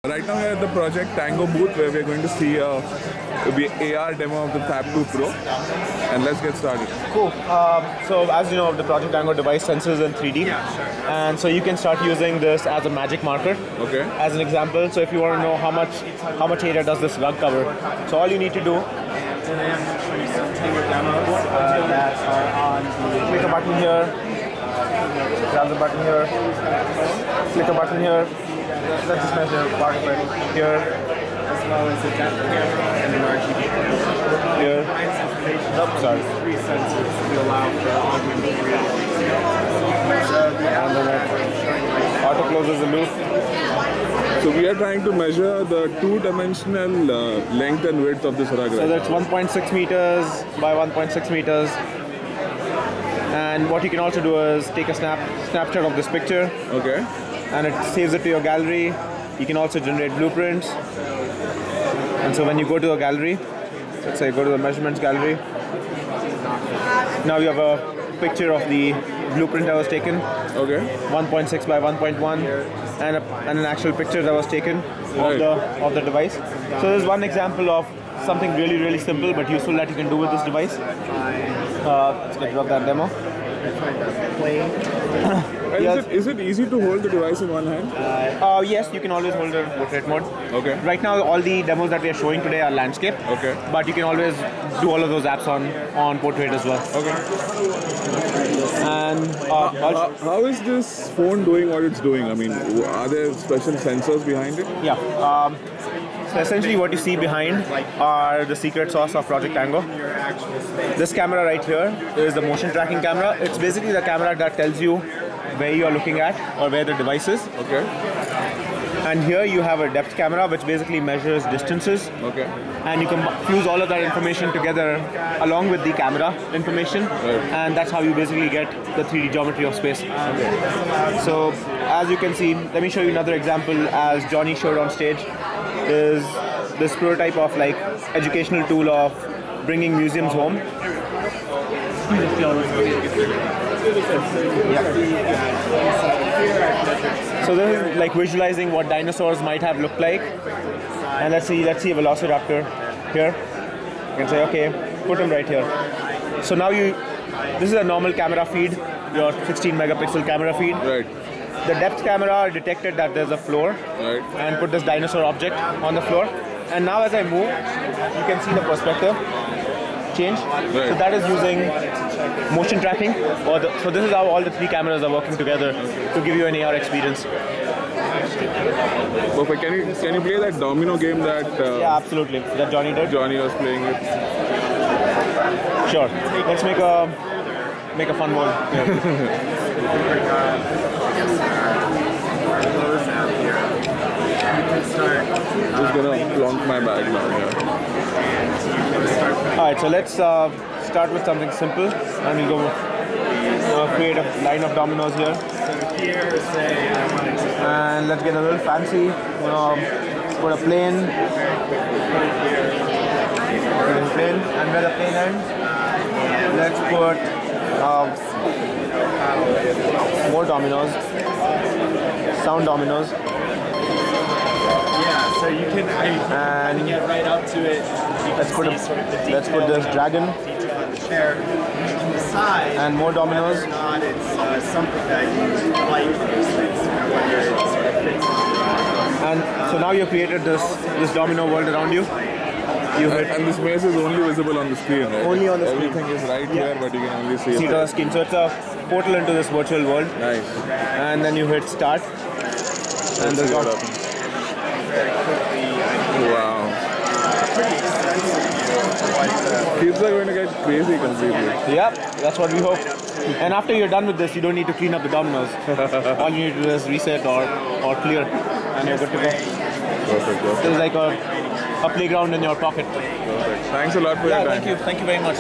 Right now we are at the Project Tango booth where we are going to see a AR demo of the Fab 2 Pro, and let's get started. Cool. So as you know, the Project Tango device senses in 3D, and so you can start using this as a magic marker. Okay. As an example, so if you want to know how much area does this rug cover, so all you need to do. Click a button here. Grab the button here. Click a button here. Let's just measure part of it here. As well as the depth camera and an RGB camera. Here. Oh, sorry. Three sensors to allow for augmented reality. So the Auto closes the loop. So we are trying to measure the two-dimensional length and width of this rug. So that's 1.6 meters by 1.6 meters. And what you can also do is take a snapshot of this picture. Okay. And it saves it to your gallery. You can also generate blueprints. And so when you go to a gallery, let's say go to the measurements gallery, now you have a picture of the blueprint that was taken, Okay. 1.6 by 1.1, and an actual picture that was taken of the device. So there's one example of something really, really simple but useful that you can do with this device. Let's get rid of that demo. And is it easy to hold the device in one hand? Yes, you can always hold it in portrait mode. Okay. Right now, all the demos that we are showing today are landscape. Okay. But you can always do all of those apps on portrait as well. Okay. And How is this phone doing what it's doing? I mean, are there special sensors behind it? yeah. So essentially, what you see behind are the secret sauce of Project Tango. This camera right here is the motion tracking camera. It's basically the camera that tells you where you are looking at or where the device is. Okay. And here you have a depth camera, which basically measures distances. Okay. And you can fuse all of that information together along with the camera information. Right. And that's how you basically get the 3D geometry of space. So as you can see, let me show you another example. As Johnny showed on stage, is this prototype of like educational tool of bringing museums home. So this is like visualizing what dinosaurs might have looked like. And let's see a velociraptor here. You can say, okay, put him right here. So now this is a normal camera feed, your 16 megapixel camera feed. Right. The depth camera detected that there's a floor Right. and put this dinosaur object on the floor. And now as I move, you can see the perspective change. Right. So that is using motion tracking. So this is how all the three cameras are working together to give you an AR experience. Perfect. Can you play that domino game that Yeah, absolutely. That Johnny did. Johnny was playing with? Sure. Let's make a fun one. Just gonna plonk my bag now. Yeah. All right. So let's start with something simple, and we'll go create a line of dominoes here. And let's get a little fancy. Put a plane. And where the plane ends, let's put more dominoes, sound dominoes. Yeah, so you can And get right up to it. let's put this dragon Chair. You can decide and more dominoes. whether or not it's something that you like those things, whether it sort of fits into And so now you've created this domino world around you. You hit And this maze is only visible on the screen, right? Only on the screen. Everything is right here, but you can only see see it. it on the screen. So it's a portal into this virtual world. Nice. And then you hit start. And there's see what got happens. Wow. Kids are going to get crazy completely. Yep, that's what we hope. And after you're done with this, you don't need to clean up the dominoes. All you need to do is reset or clear, and you're good to go. Perfect. This is like a playground in your pocket. Perfect. Thanks a lot for your time. Thank you very much.